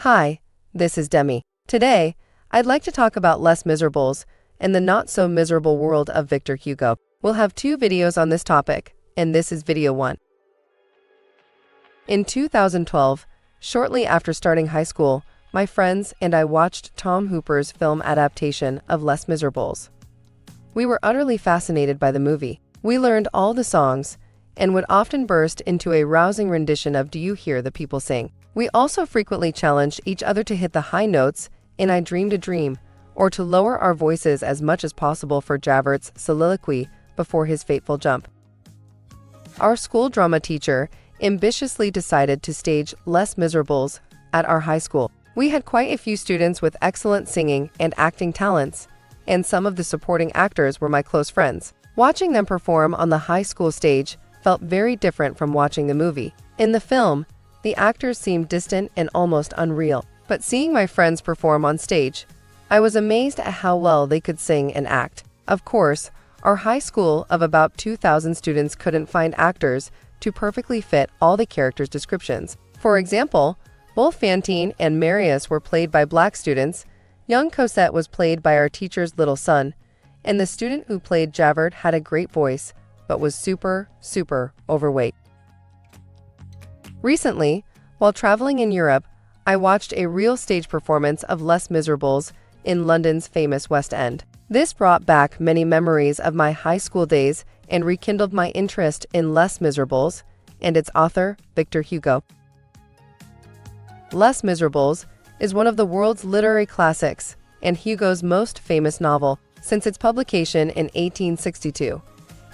Hi, this is Demi. Today, I'd like to talk about Les Miserables and the not-so-miserable world of Victor Hugo. We'll have 2 videos on this topic, and this is video 1. In 2012, shortly after starting high school, my friends and I watched Tom Hooper's film adaptation of Les Miserables. We were utterly fascinated by the movie. We learned all the songs and would often burst into a rousing rendition of Do You Hear the People Sing? We also frequently challenged each other to hit the high notes in I Dreamed a Dream, or to lower our voices as much as possible for Javert's soliloquy before his fateful jump. Our school drama teacher ambitiously decided to stage Les Miserables at our high school. We had quite a few students with excellent singing and acting talents, and some of the supporting actors were my close friends. Watching them perform on the high school stage felt very different from watching the movie. In the film, the actors seemed distant and almost unreal, but seeing my friends perform on stage, I was amazed at how well they could sing and act. Of course, our high school of about 2,000 students couldn't find actors to perfectly fit all the characters' descriptions. For example, both Fantine and Marius were played by black students, young Cosette was played by our teacher's little son, and the student who played Javert had a great voice, but was super overweight. Recently, while traveling in Europe, I watched a real stage performance of Les Miserables in London's famous West End. This brought back many memories of my high school days and rekindled my interest in Les Miserables and its author, Victor Hugo. Les Miserables is one of the world's literary classics and Hugo's most famous novel since its publication in 1862.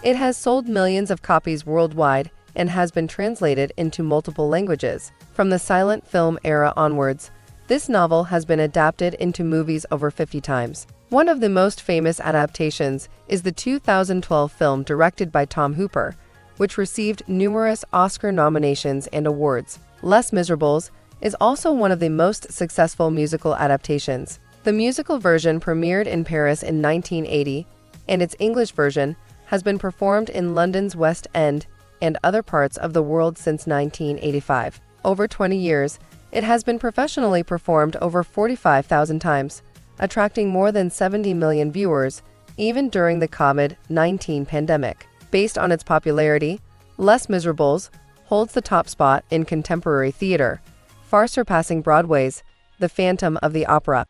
It has sold millions of copies worldwide and has been translated into multiple languages. From the silent film era onwards, this novel has been adapted into movies over 50 times. One of the most famous adaptations is the 2012 film directed by Tom Hooper, which received numerous Oscar nominations and awards. Les Miserables is also one of the most successful musical adaptations. The musical version premiered in Paris in 1980, and its English version has been performed in London's West End and other parts of the world since 1985. Over 20 years, it has been professionally performed over 45,000 times, attracting more than 70 million viewers, even during the COVID-19 pandemic. Based on its popularity, Les Miserables holds the top spot in contemporary theater, far surpassing Broadway's The Phantom of the Opera.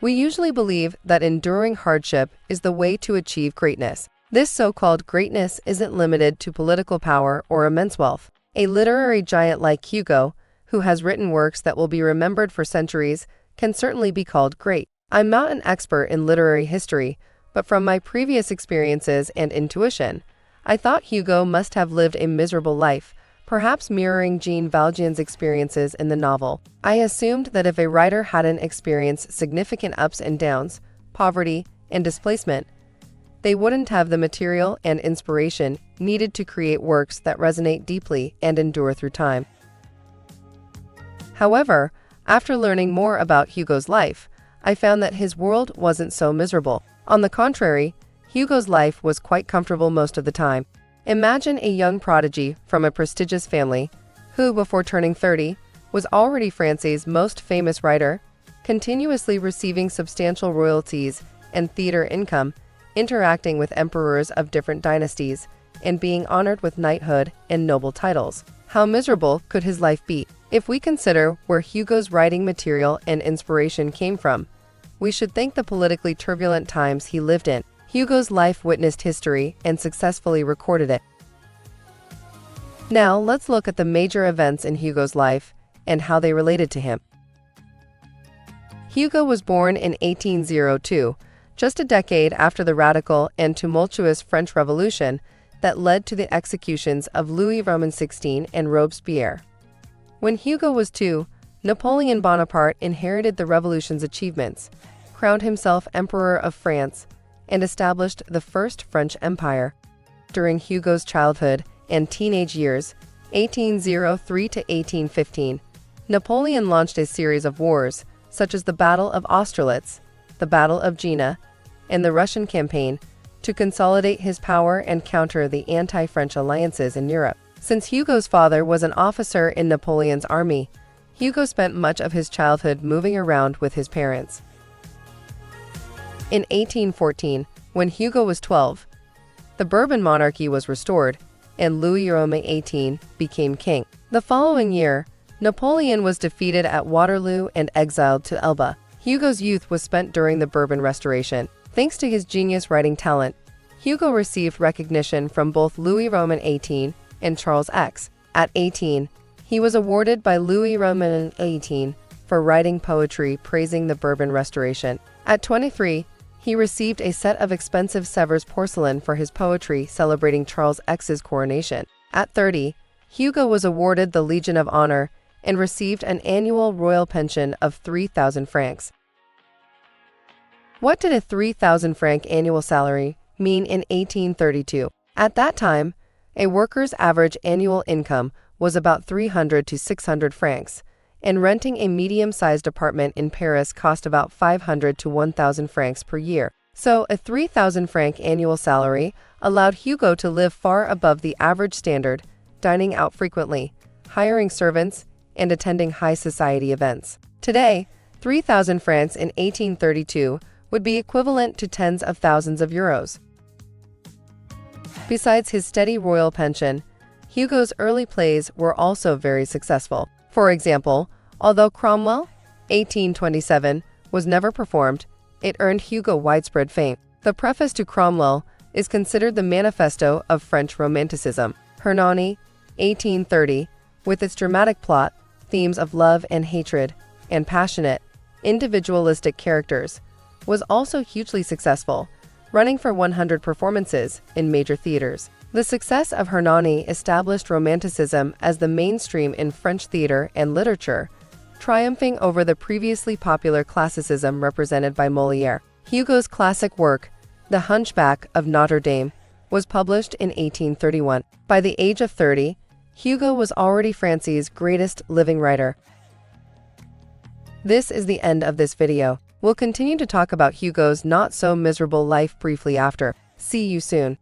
We usually believe that enduring hardship is the way to achieve greatness. This so-called greatness isn't limited to political power or immense wealth. A literary giant like Hugo, who has written works that will be remembered for centuries, can certainly be called great. I'm not an expert in literary history, but from my previous experiences and intuition, I thought Hugo must have lived a miserable life, perhaps mirroring Jean Valjean's experiences in the novel. I assumed that if a writer hadn't experienced significant ups and downs, poverty, and displacement, they wouldn't have the material and inspiration needed to create works that resonate deeply and endure through time. However, after learning more about Hugo's life, I found that his world wasn't so miserable. On the contrary, Hugo's life was quite comfortable most of the time. Imagine a young prodigy from a prestigious family who, before turning 30, was already France's most famous writer, continuously receiving substantial royalties and theater income, interacting with emperors of different dynasties, and being honored with knighthood and noble titles. How miserable could his life be? If we consider where Hugo's writing material and inspiration came from, we should thank the politically turbulent times he lived in. Hugo's life witnessed history and successfully recorded it. Now, let's look at the major events in Hugo's life and how they related to him. Hugo was born in 1802, just a decade after the radical and tumultuous French Revolution that led to the executions of Louis Roman XVI and Robespierre. When Hugo was 2, Napoleon Bonaparte inherited the revolution's achievements, crowned himself Emperor of France, and established the First French Empire. During Hugo's childhood and teenage years, 1803 to 1815, Napoleon launched a series of wars, such as the Battle of Austerlitz, the Battle of Jena, and the Russian campaign, to consolidate his power and counter the anti-French alliances in Europe. Since Hugo's father was an officer in Napoleon's army, Hugo spent much of his childhood moving around with his parents. In 1814, when Hugo was 12, the Bourbon monarchy was restored, and Louis XVIII became king. The following year, Napoleon was defeated at Waterloo and exiled to Elba. Hugo's youth was spent during the Bourbon Restoration. Thanks to his genius writing talent, Hugo received recognition from both Louis Roman XVIII and Charles X. At 18, he was awarded by Louis Roman XVIII for writing poetry praising the Bourbon Restoration. At 23, he received a set of expensive Sevres porcelain for his poetry celebrating Charles X's coronation. At 30, Hugo was awarded the Legion of Honor and received an annual royal pension of 3,000 francs. What did a 3,000 franc annual salary mean in 1832? At that time, a worker's average annual income was about 300 to 600 francs, and renting a medium-sized apartment in Paris cost about 500 to 1,000 francs per year. So, a 3,000 franc annual salary allowed Hugo to live far above the average standard, dining out frequently, hiring servants, and attending high society events. Today, 3,000 francs in 1832 would be equivalent to tens of thousands of euros. Besides his steady royal pension, Hugo's early plays were also very successful. For example, although Cromwell, 1827, was never performed, it earned Hugo widespread fame. The preface to Cromwell is considered the manifesto of French Romanticism. Hernani, 1830, with its dramatic plot, themes of love and hatred, and passionate, individualistic characters, was also hugely successful, running for 100 performances in major theaters. The success of Hernani established Romanticism as the mainstream in French theater and literature, triumphing over the previously popular classicism represented by Molière. Hugo's classic work, The Hunchback of Notre Dame, was published in 1831. By the age of 30, Hugo was already France's greatest living writer. This is the end of this video. We'll continue to talk about Hugo's not-so-miserable life briefly after. See you soon.